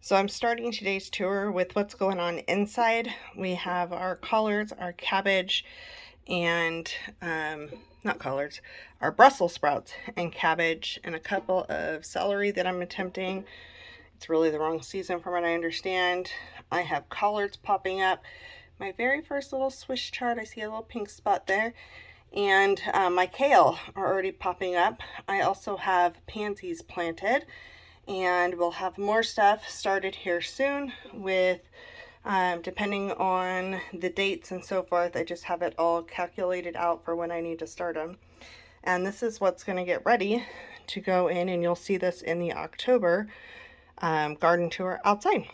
So I'm starting today's tour with what's going on inside. We have our collards, our cabbage, and not collards, our Brussels sprouts and cabbage, and a couple of celery that I'm attempting. It's really the wrong season from what I understand. I have collards popping up. My very first little Swiss chard, I see a little pink spot there. And my kale are already popping up. I also have pansies planted, and we'll have more stuff started here soon with depending on the dates and so forth. I just have it all calculated out for when I need to start them. And this is what's going to get ready to go in, and you'll see this in the October garden tour outside.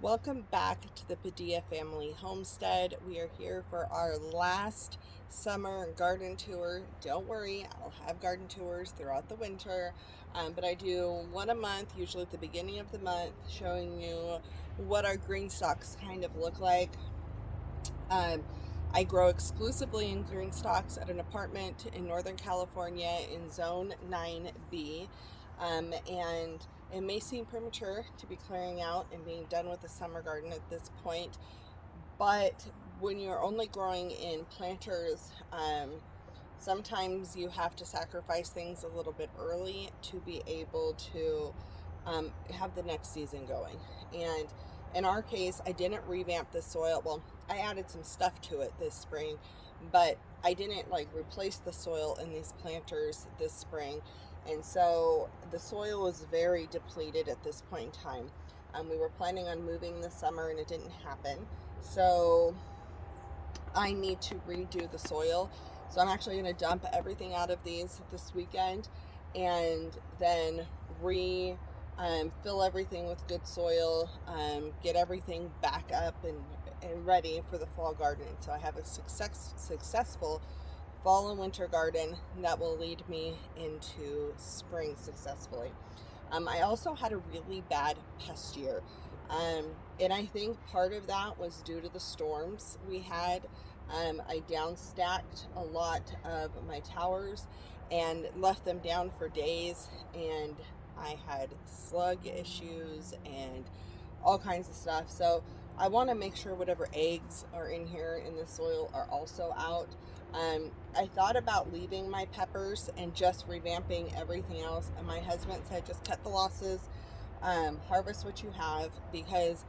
Welcome back to the Padilla Family Homestead. We are here for our last summer garden tour. Don't worry, I'll have garden tours throughout the winter, but I do one a month, usually at the beginning of the month, showing you what our green stalks kind of look like. I grow exclusively in green stalks at an apartment in Northern California in Zone 9B. And it may seem premature to be clearing out and being done with the summer garden at this point, but when you're only growing in planters, sometimes you have to sacrifice things a little bit early to be able to have the next season going. And in our case, I didn't revamp the soil. Well, I added some stuff to it this spring, but I didn't replace the soil in these planters this spring. And so the soil was very depleted at this point in time. We were planning on moving this summer and it didn't happen. So I need to redo the soil. So I'm actually going to dump everything out of these this weekend and then fill everything with good soil, get everything back up and ready for the fall gardening. So I have a successful fall and winter garden that will lead me into spring successfully. I also had a really bad pest year. And I think part of that was due to the storms we had. I downstacked a lot of my towers and left them down for days, and I had slug issues and all kinds of stuff. So I want to make sure whatever eggs are in here in the soil are also out. I thought about leaving my peppers and just revamping everything else, and my husband said just cut the losses, harvest what you have, because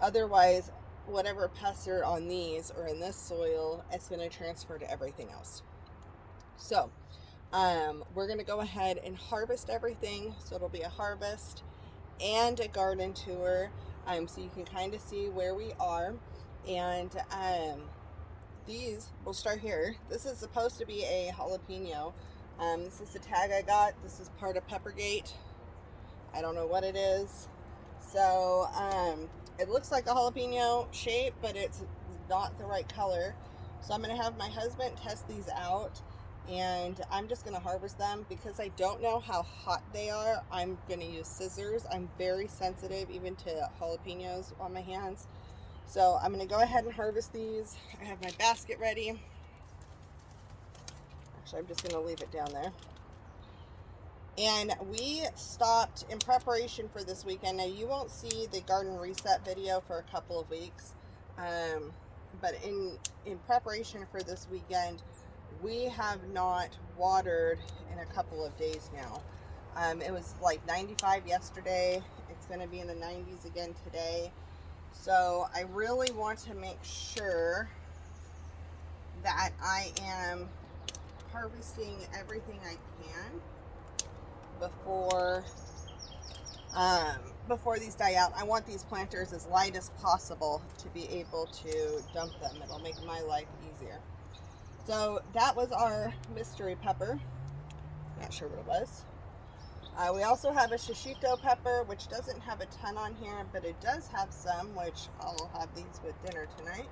otherwise whatever pests are on these or in this soil, it's going to transfer to everything else. So we're going to go ahead and harvest everything. So it'll be a harvest and a garden tour, so you can kind of see where we are. And these, we'll start here. This is supposed to be a jalapeno. This is the tag I got. This is part of Peppergate. I don't know what it is. So it looks like a jalapeno shape, but it's not the right color. So I'm going to have my husband test these out, and I'm just going to harvest them because I don't know how hot they are. I'm going to use scissors. I'm very sensitive even to jalapenos on my hands. So I'm going to go ahead and harvest these. I have my basket ready. Actually, I'm just going to leave it down there. And we stopped in preparation for this weekend. Now, you won't see the garden reset video for a couple of weeks. But in preparation for this weekend, we have not watered in a couple of days now. It was like 95 yesterday. It's going to be in the 90s again today. So I really want to make sure that I am harvesting everything I can before these die out. I want these planters as light as possible to be able to dump them. It'll make my life easier. So that was our mystery pepper. Not sure what it was. We also have a shishito pepper, which doesn't have a ton on here, but it does have some, which I'll have these with dinner tonight.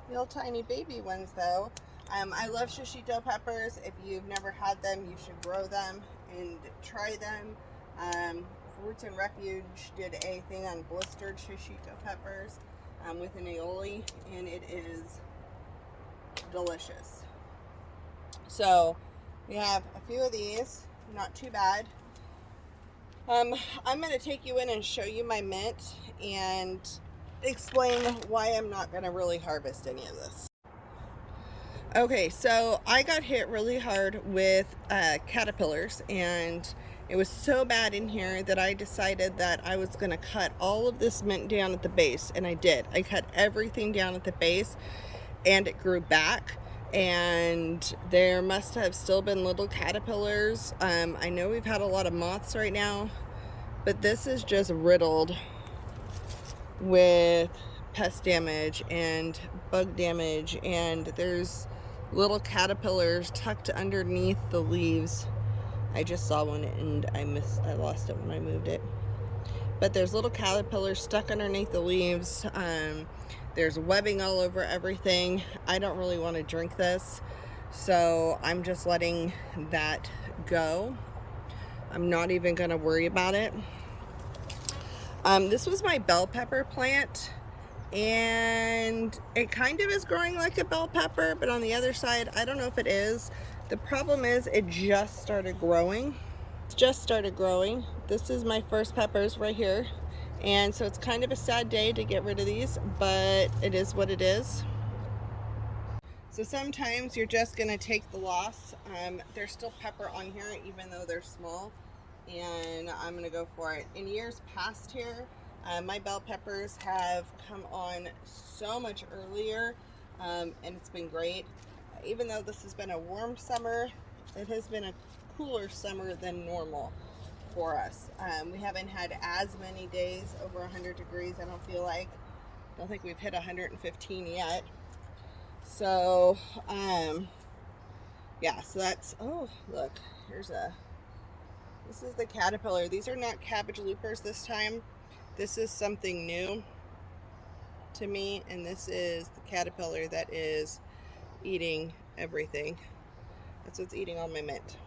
Little tiny baby ones though. I love shishito peppers. If you've never had them, you should grow them and try them. Roots and Refuge did a thing on blistered shishito peppers with an aioli, and it is delicious. So we have a few of these, not too bad. I'm going to take you in and show you my mint and explain why I'm not going to really harvest any of this. Okay, so I got hit really hard with caterpillars, and it was so bad in here that I decided that I was going to cut all of this mint down at the base, and I did. I cut everything down at the base, and it grew back, and there must have still been little caterpillars. I know we've had a lot of moths right now, but this is just riddled with pest damage and bug damage, and there's little caterpillars tucked underneath the leaves. I just saw one and I lost it when I moved it. But there's little caterpillars stuck underneath the leaves. There's webbing all over everything. I don't really want to drink this, so I'm just letting that go. I'm not even going to worry about it. This was my bell pepper plant, and it kind of is growing like a bell pepper, but on the other side, I don't know if it is. The problem is it just started growing. It's just started growing. This is my first peppers right here, and so it's kind of a sad day to get rid of these, but it is what it is. So sometimes you're just gonna take the loss. There's still pepper on here even though they're small, and I'm gonna go for it. In years past here, my bell peppers have come on so much earlier, and it's been great. Even though this has been a warm summer, it has been a cooler summer than normal for us. We haven't had as many days over 100 degrees, I don't feel like. I don't think we've hit 115 yet. So, yeah, so that's, oh, look, this is the caterpillar. These are not cabbage loopers this time. This is something new to me, and this is the caterpillar that is eating everything. That's what's eating all my mint.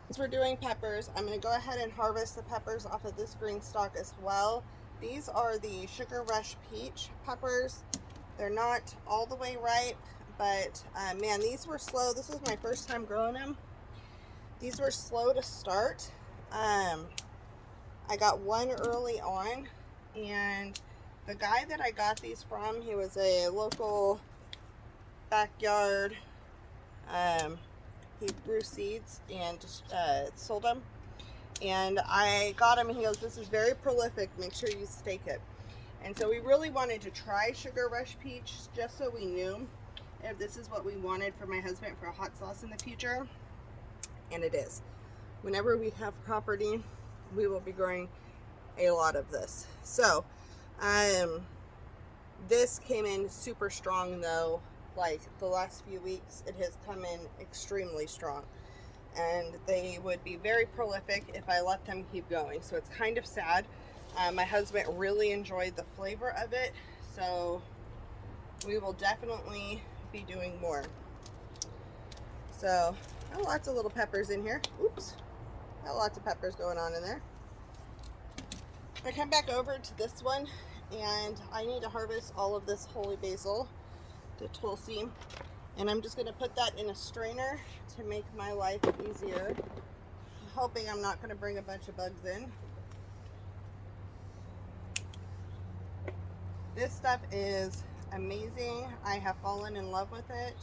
Since we're doing peppers, I'm going to go ahead and harvest the peppers off of this GreenStalk as well. These are the Sugar Rush Peach peppers. They're not all the way ripe, but man, these were slow. This is my first time growing them. These were slow to start. I got one early on, and the guy that I got these from, he was a local backyard. He grew seeds and just sold them. And I got him, and he goes, "This is very prolific. Make sure you stake it." And so we really wanted to try Sugar Rush Peach just so we knew if this is what we wanted for my husband for a hot sauce in the future. And it is. Whenever we have property, we will be growing a lot of this. So, this came in super strong though. Like the last few weeks, it has come in extremely strong. And they would be very prolific if I let them keep going. So it's kind of sad. My husband really enjoyed the flavor of it, so we will definitely be doing more. So, lots of little peppers in here. Oops. Got lots of peppers going on in there. I come back over to this one, and I need to harvest all of this holy basil, the tulsi, and I'm just going to put that in a strainer to make my life easier. I'm hoping I'm not going to bring a bunch of bugs in. This stuff is amazing. I have fallen in love with it.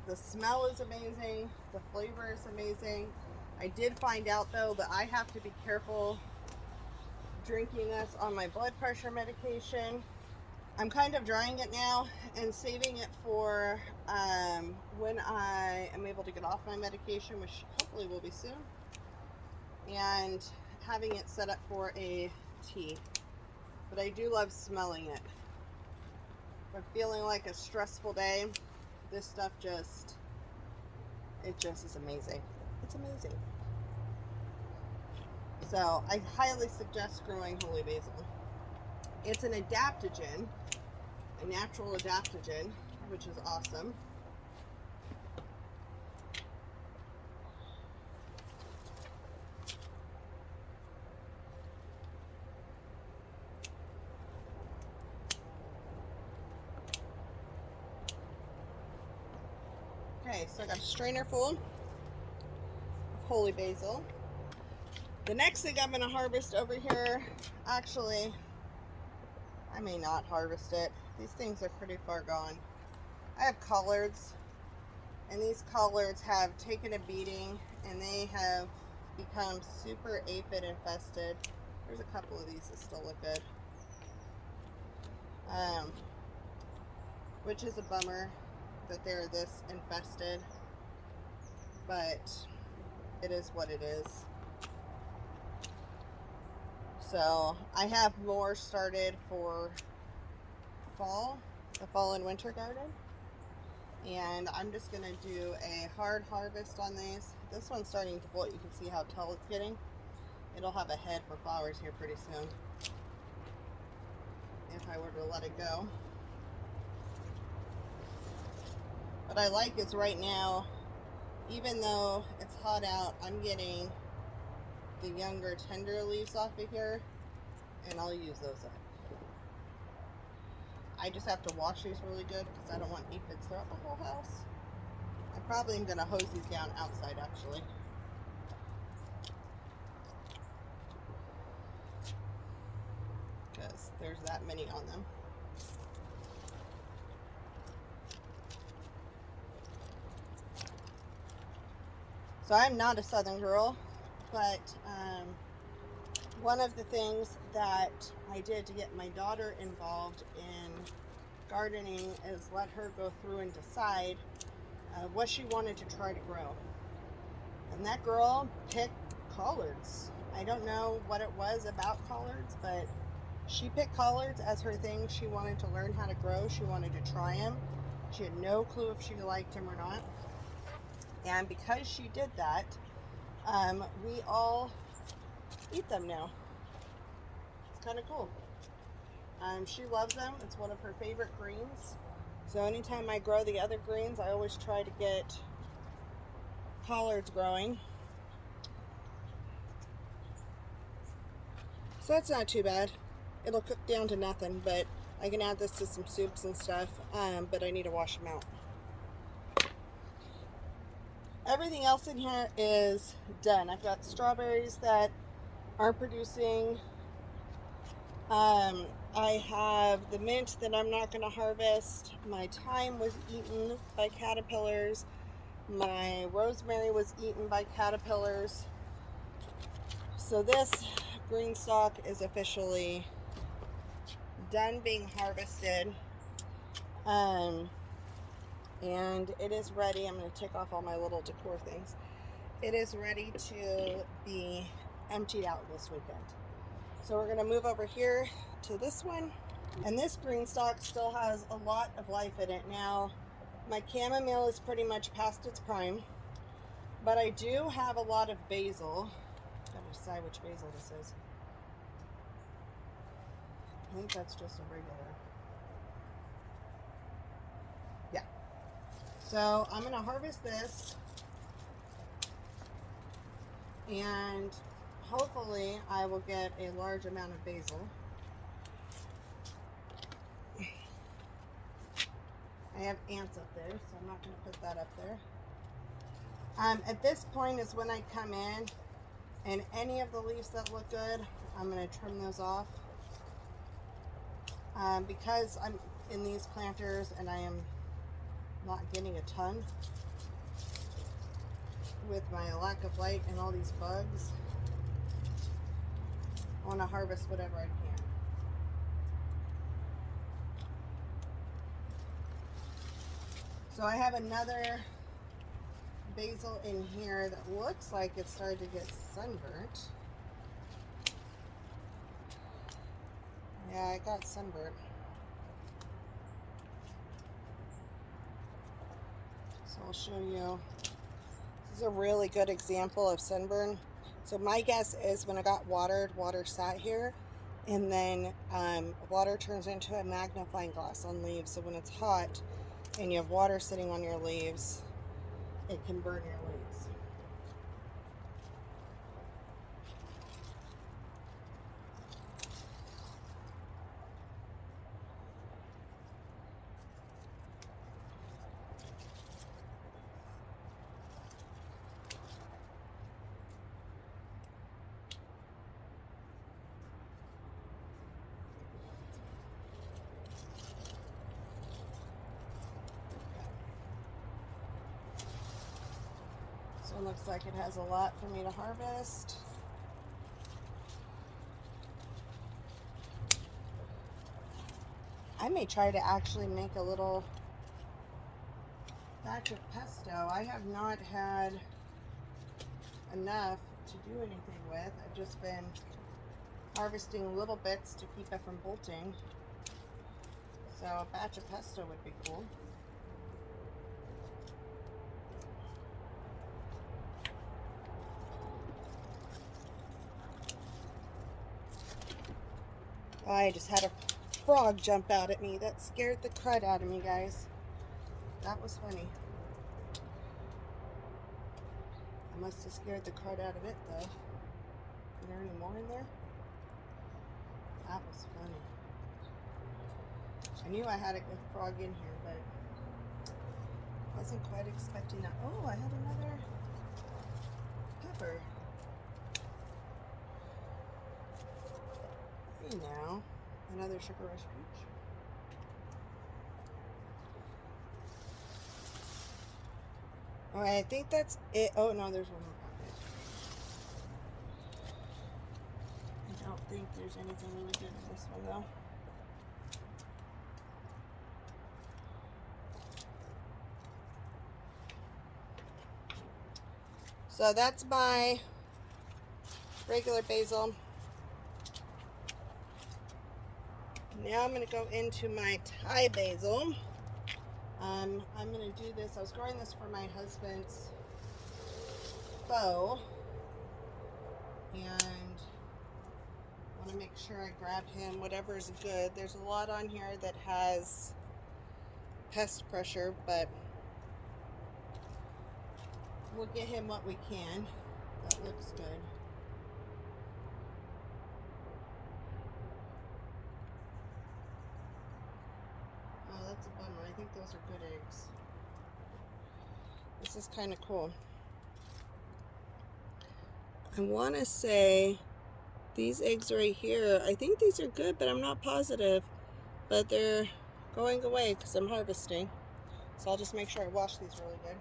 The smell is amazing. The flavor is amazing. I did find out though that I have to be careful drinking this on my blood pressure medication. I'm kind of drying it now and saving it for when I am able to get off my medication, which hopefully will be soon, and having it set up for a tea. But I do love smelling it. If I'm feeling like a stressful day, this stuff it just is amazing. It's amazing. So I highly suggest growing holy basil. It's an adaptogen, a natural adaptogen, which is awesome. Okay, so I got a strainer full. holy basil. The next thing I'm going to harvest over here, actually, I may not harvest it. These things are pretty far gone. I have collards, and these collards have taken a beating, and they have become super aphid infested. There's a couple of these that still look good. Which is a bummer that they're this infested, but it is what it is. So I have more started for fall, the fall and winter garden, and I'm just gonna do a hard harvest on these. This one's starting to bolt. You can see how tall it's getting. It'll have a head for flowers here pretty soon if I were to let it go. What I like is right now, even though it's hot out, I'm getting the younger tender leaves off of here, and I'll use those up. I just have to wash these really good because I don't want aphids throughout the whole house. I probably am going to hose these down outside actually. Because there's that many on them. So I'm not a southern girl, but one of the things that I did to get my daughter involved in gardening is let her go through and decide what she wanted to try to grow. And that girl picked collards. I don't know what it was about collards, but she picked collards as her thing. She wanted to learn how to grow. She wanted to try them. She had no clue if she liked them or not. And because she did that, we all eat them now. It's kind of cool. She loves them. It's one of her favorite greens. So anytime I grow the other greens, I always try to get collards growing. So that's not too bad. It'll cook down to nothing, but I can add this to some soups and stuff, but I need to wash them out. Everything else in here is done. I've got strawberries that aren't producing. I have the mint that I'm not going to harvest. My thyme was eaten by caterpillars. My rosemary was eaten by caterpillars. So this GreenStalk is officially done being harvested. And it is ready. I'm going to take off all my little decor things. It is ready to be emptied out this weekend. So we're going to move over here to this one. And this GreenStalk still has a lot of life in it now. My chamomile is pretty much past its prime, but I do have a lot of basil. Gotta decide which basil this is. I think that's just a regular. Yeah. So I'm gonna harvest this, and hopefully I will get a large amount of basil. I have ants up there, so I'm not going to put that up there. At this point is when I come in, and any of the leaves that look good, I'm going to trim those off. Because I'm in these planters and I am not getting a ton with my lack of light and all these bugs, I want to harvest whatever I can. So I have another basil in here that looks like it started to get sunburnt. Yeah, I got sunburnt. So I'll show you. This is a really good example of sunburn. So my guess is when it got watered, water sat here, and then water turns into a magnifying glass on leaves. So when it's hot and you have water sitting on your leaves, it can burn your leaves. one looks like it has a lot for me to harvest. I may try to actually make a little batch of pesto. I have not had enough to do anything with. I've just been harvesting little bits to keep it from bolting. So a batch of pesto would be cool. I just had a frog jump out at me. That scared the crud out of me, guys. That was funny. I must have scared the crud out of it, though. Is there any more in there? That was funny. I knew I had a frog in here, but wasn't quite expecting that. Oh, I have another pepper. Hey now, another sugar rush peach. Oh, I think that's it. Oh no, there's one more pocket. I don't think there's anything really good in this one though. So that's my regular basil. Now I'm going to go into my Thai basil. I'm going to do this. I was growing this for my husband's pho, and I want to make sure I grab him whatever is good. There's a lot on here that has pest pressure, but we'll get him what we can. That looks good. Oh, that's a bummer. I think those are good eggs. This is kind of cool. I want to say these eggs right here, I think these are good, but I'm not positive. But they're going away because I'm harvesting. So I'll just make sure I wash these really good.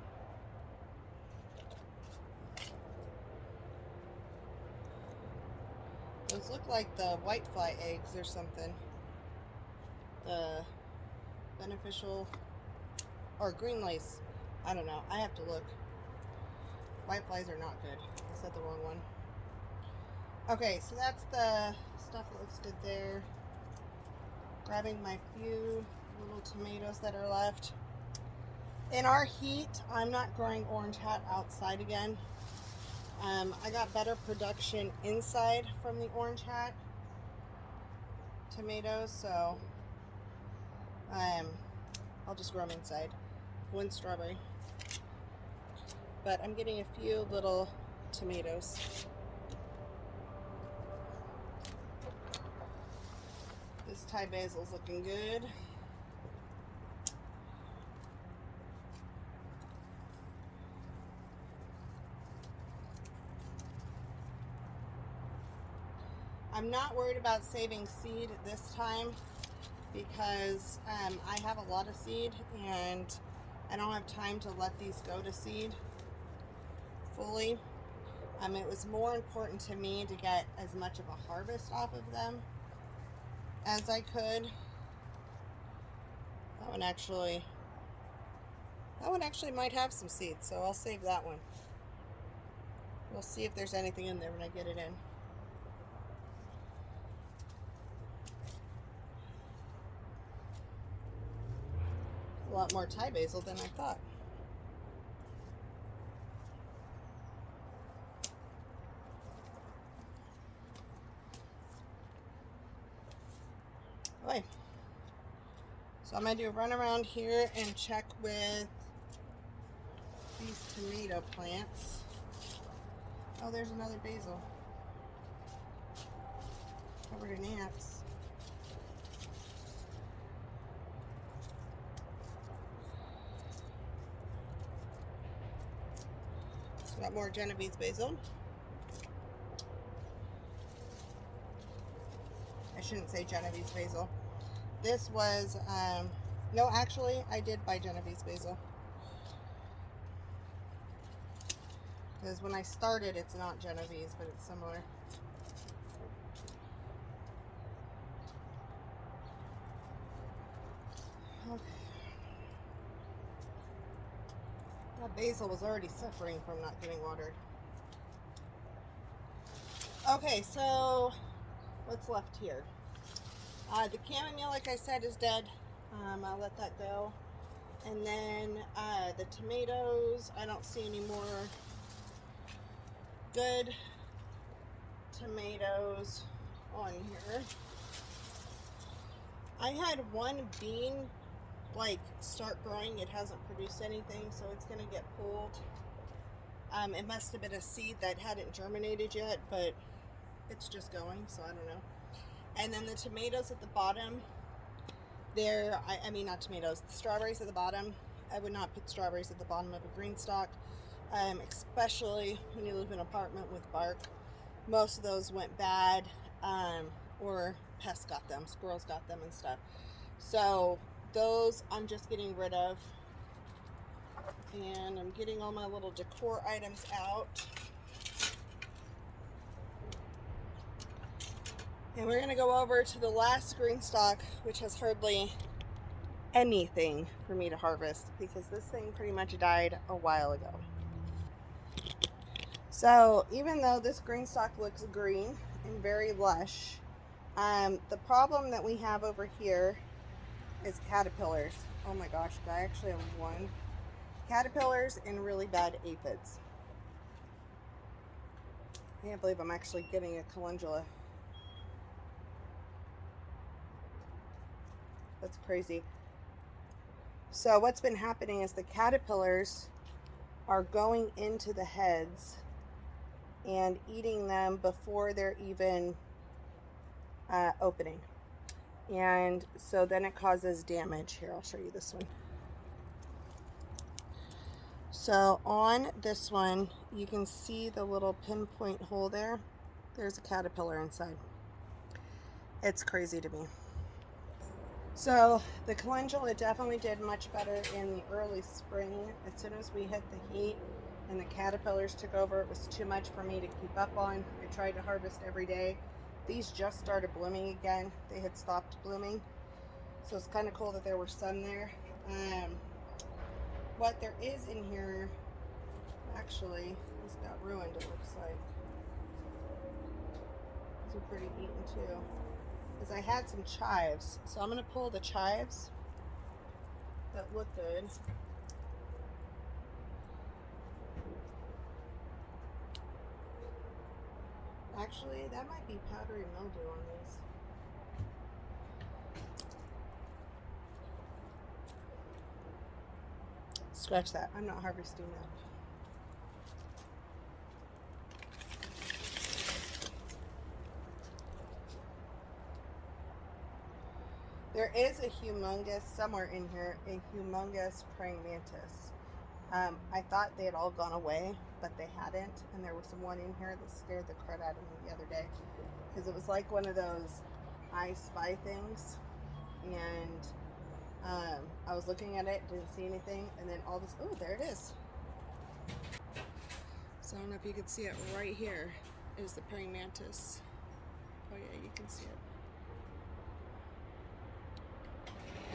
Those look like the whitefly eggs or something. The beneficial or green lace. I don't know. I have to look. Whiteflies are not good. I said the wrong one. Okay, so that's the stuff that looks good there. Grabbing my few little tomatoes that are left. In our heat, I'm not growing orange hat outside again. I got better production inside from the orange hat tomatoes, so I'll just grow them inside. One strawberry. But I'm getting a few little tomatoes. This Thai basil's looking good. I'm not worried about saving seed this time because I have a lot of seed and I don't have time to let these go to seed fully. It was more important to me to get as much of a harvest off of them as I could. That one actually might have some seeds, so I'll save that one. We'll see if there's anything in there when I get it in. A lot more Thai basil than I thought. Okay. So I'm going to do a run around here and check with these tomato plants. Oh, there's another basil. Covered in ants. So got more Genovese basil. I shouldn't say Genovese basil. This was, no, actually, I did buy Genovese basil. Because when I started, it's not Genovese, but it's similar. Okay. That basil was already suffering from not getting watered. Okay, so what's left here? The chamomile, like I said, is dead. I'll let that go. And then the tomatoes, I don't see any more good tomatoes on here. I had one bean like start growing. It hasn't produced anything, so it's gonna get pulled. It must have been a seed that hadn't germinated yet, but it's just going, so I don't know. And then the tomatoes at the bottom, I mean not tomatoes, the strawberries at the bottom. I would not put strawberries at the bottom of a GreenStalk, especially when you live in an apartment with bark. Most of those went bad, or pests got them, squirrels got them and stuff. So those I'm just getting rid of. And I'm getting all my little decor items out. And we're gonna go over to the last GreenStalk, which has hardly anything for me to harvest because this thing pretty much died a while ago. So even though this GreenStalk looks green and very lush, the problem that we have over here is caterpillars. Oh my gosh, I actually have one. Caterpillars and really bad aphids. I can't believe I'm actually getting a calendula. That's crazy. So what's been happening is the caterpillars are going into the heads and eating them before they're even opening. And so then it causes damage. Here, I'll show you this one. So on this one, you can see the little pinpoint hole there. There's a caterpillar inside. It's crazy to me. So the calendula definitely did much better in the early spring. As soon as we hit the heat and the caterpillars took over, it was too much for me to keep up on. I tried to harvest every day. These just started blooming again. They had stopped blooming. So it's kind of cool that there were some there. What there is in here, actually, this got ruined, it looks like. These are pretty eaten too. Is I had some chives. So I'm going to pull the chives that look good. Actually, that might be powdery mildew on these. Scratch that. I'm not harvesting that. There is a humongous, somewhere in here, a humongous praying mantis. I thought they had all gone away, but they hadn't. And there was one in here that scared the crud out of me the other day. Because it was like one of those I Spy things. And I was looking at it, didn't see anything. And then all this, oh, there it is. So I don't know if you can see it right here is the praying mantis. Oh yeah, you can see it.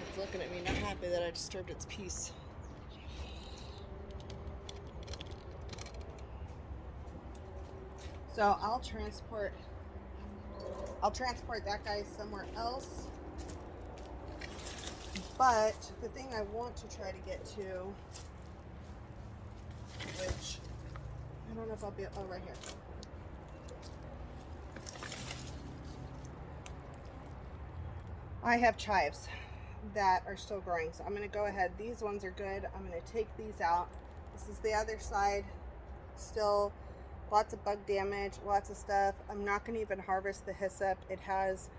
It's looking at me, not happy that I disturbed its peace. So I'll transport that guy somewhere else. But the thing I want to try to get to, which I don't know if I'll be, oh, right here. I have chives that are still growing, so I'm going to go ahead. These ones are good. I'm going to take these out. This is the other side. Still lots of bug damage, lots of stuff. I'm not going to even harvest the hyssop. It has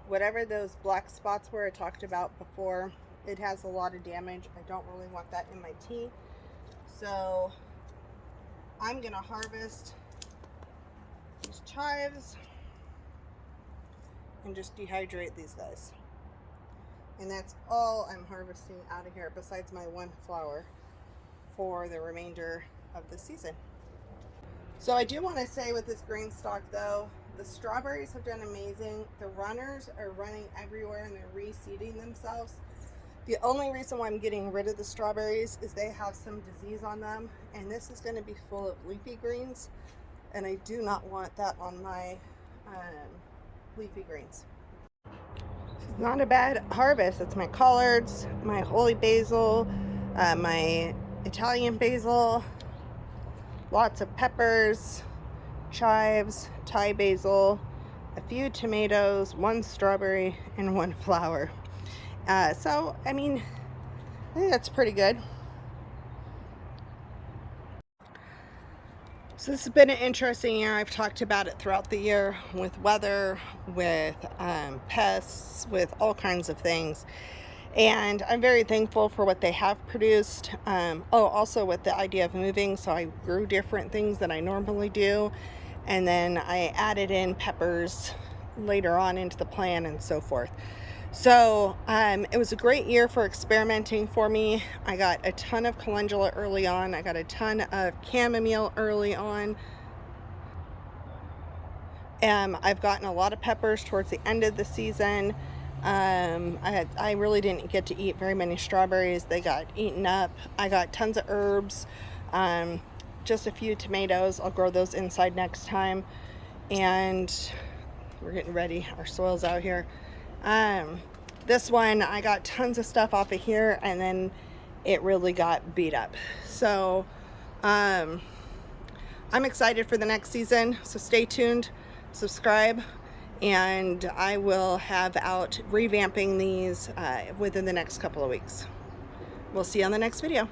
whatever those black spots were I talked about before. It has a lot of damage. I don't really want that in my tea. So I'm going to harvest these chives and just dehydrate these guys. And that's all I'm harvesting out of here besides my one flower for the remainder of the season. So I do want to say with this GreenStalk though, the strawberries have done amazing. The runners are running everywhere and they're reseeding themselves. The only reason why I'm getting rid of the strawberries is they have some disease on them, and this is going to be full of leafy greens, and I do not want that on my leafy greens. It's not a bad harvest. It's my collards, my holy basil, my Italian basil, lots of peppers, chives, Thai basil, a few tomatoes, one strawberry, and one flower. So, I mean, I think that's pretty good. So this has been an interesting year. I've talked about it throughout the year with weather, with pests, with all kinds of things. And I'm very thankful for what they have produced. Also with the idea of moving, so I grew different things than I normally do. And then I added in peppers later on into the plan and so forth. So it was a great year for experimenting for me. I got a ton of calendula early on. I got a ton of chamomile early on. I've gotten a lot of peppers towards the end of the season. I really didn't get to eat very many strawberries. They got eaten up. I got tons of herbs. Just a few tomatoes. I'll grow those inside next time. And we're getting ready. Our soil's out here. This one, I got tons of stuff off of here, and then it really got beat up. So, I'm excited for the next season. So stay tuned, subscribe, and I will have out revamping these within the next couple of weeks. We'll see you on the next video.